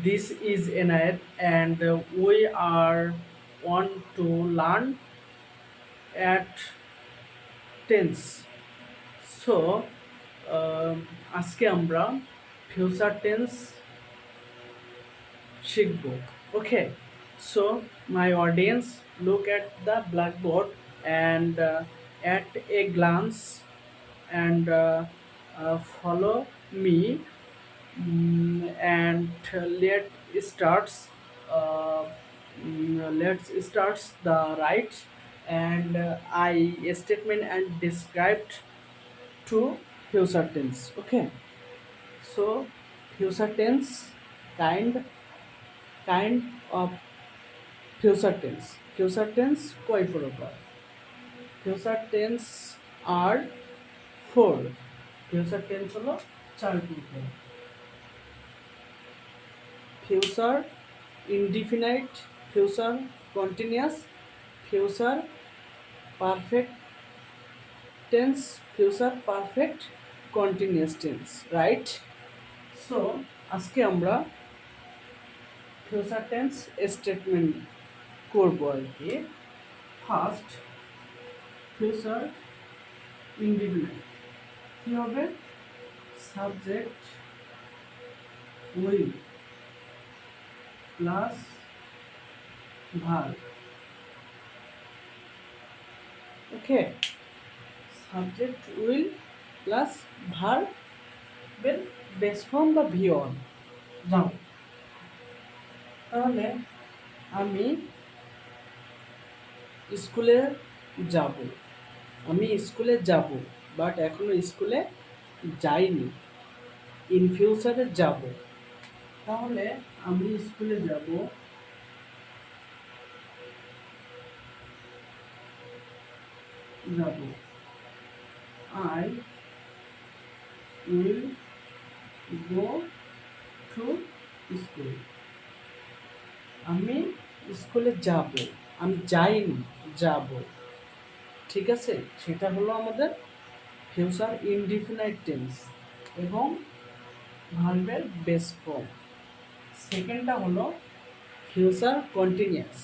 This is Enayat, and we are want to learn at tense. So, আজকে আমরা future tense শিখব। Okay, so my audience, look at the blackboard and at a glance and follow me. And starts uh, let's starts the right and I statement and described to future tense. Okay, so future tense, kind of future tense কয় প্রকার? future tense are four. future tense হলো চার প্রকার: future indefinite, future continuous, future perfect tense, future perfect continuous tense, right? So আজকে আমরা future tense statement করব আর কি। First, future indefinite কি হবে? Subject will plus verb. Okay, subject will plus ভার্বের বেস ফর্ম বা ভিওন যাও। তাহলে আমি স্কুলে যাব, বাট এখনো স্কুলে যাইনি, ইন ফিউচারে যাব। তাহলে আমি স্কুলে যাব, I will go to school. আমি স্কুলে যাব, আমি যাইনি, যাব। ঠিক আছে, সেটা হলো আমাদের ফিউচার ইনডিফিনাইট টেন্স এবং ভার্বের বেস ফর্ম। সেকেন্ডটা হলো future continuous.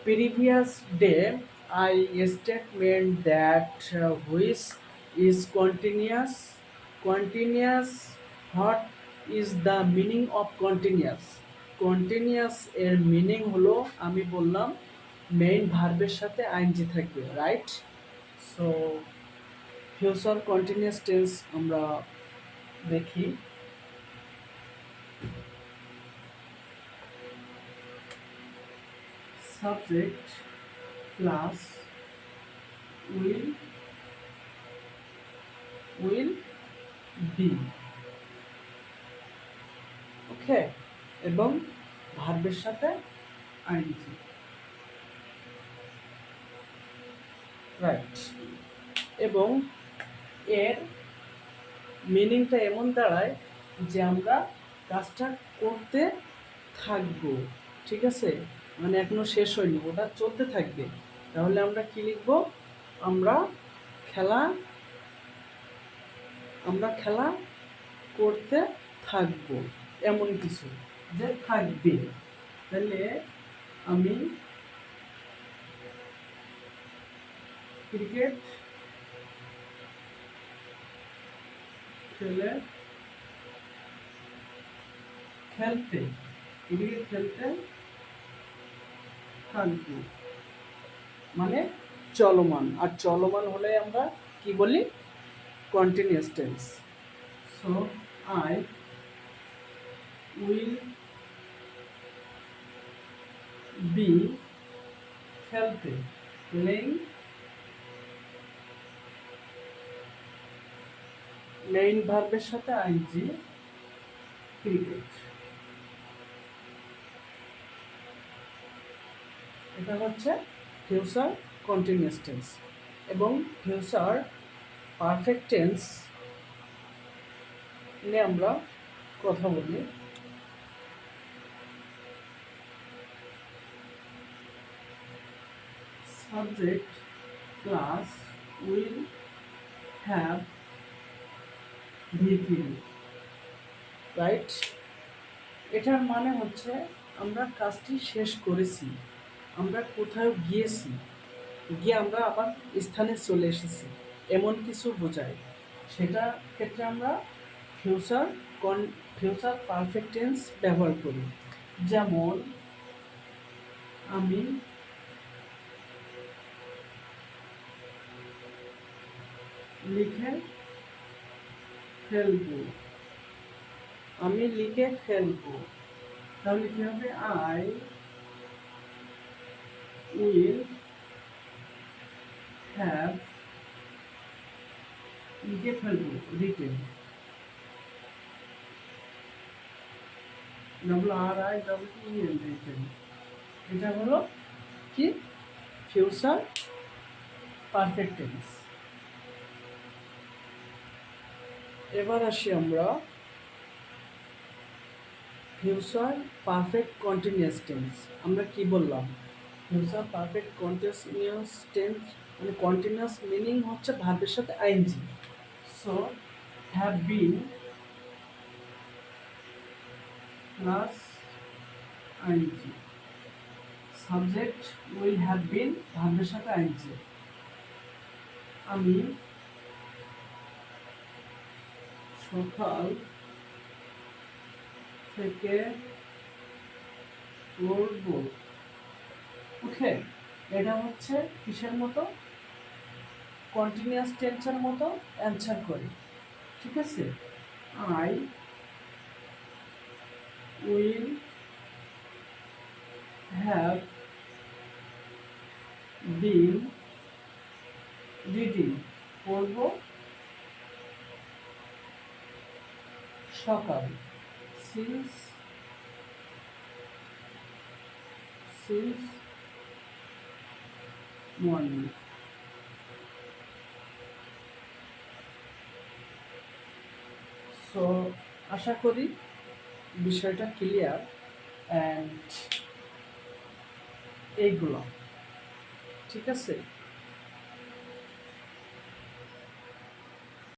Previous day I statement that which is continuous. Continuous, what is the meaning of continuous? Continuous এর মিনিং হলো, আমি বললাম মেইন ভার্বের সাথে আইএনজি থাকবে, right? So future continuous tense আমরা দেখি। Subject plus will be, okay, এবং ভার্বের সাথে আইএনজি, রাইট। এবং এর মিনিংটা এমন দাঁড়ায় যে আমরা কাজটা করতে থাকবো, ঠিক আছে, মানে এখনো শেষ হয়নি, ওটা চলতে থাকবে। তাহলে আমরা কি লিখব? আমরা খেলা করতে থাকবো, এমন কিছু যে থাকবে। তাহলে আমি ক্রিকেট খেলতে থাকবো, মানে চলমান। আর চলমান হলে আমরা কি বলি? Continuous tense. So I will be playing, main ভার্বের সাথে আইজি, ক্রিকেট। এটা হচ্ছে ফিউচার কন্টিনিউয়াস টেন্স। এবং ফিউচার পারফেক্ট টেন্স নিয়ে আমরা কথা বলি। সাবজেক্ট প্লাস উইল হ্যাভ ভিথিং, রাইট? এটার মানে হচ্ছে আমরা কাজটি শেষ করেছি, আমরা কোথাও গিয়েছি, গিয়ে আমরা আবার স্থানে চলে এসেছি, এমন কিছু বোঝায়। সেটা ক্ষেত্রে আমরা ফিউচার ফিউচার পারফেক্ট টেন্স ব্যবহার করি। যেমন আমি লিখে ফেলবো, আমি লিখে ফেলবো, তাহলে কি হবে? আই উইল হ্যাভ, লিখে ফেলবো, রিটেন, WRITEN, রিটেন। এটা হলো কি? Future perfect tense. এবার আসি আমরা ফিউচার পারফেক্ট কন্টিনিউয়াস টেন্স। আমরা কি বললাম? ফিউচার পারফেক্ট কন্টিনিউয়াস টেন্স মানে কন্টিনিউয়াস মিনিং হচ্ছে ভার্বের সাথে ING. So have been plus ING, subject will have been, ভার্বের সাথে আইএনজি। আমি সকাল থেকে পড়ব। ওকে, এটা হচ্ছে কিসের মতো? কন্টিনিউয়াস টেন্সের মতো অ্যান্সার করে। ঠিক আছে? I will have been reading, পড়ব সকাল, সিন্স মর্নিং। সো আশা করি বিষয়টা ক্লিয়ার। অ্যান্ড এইগুলো ঠিক আছে।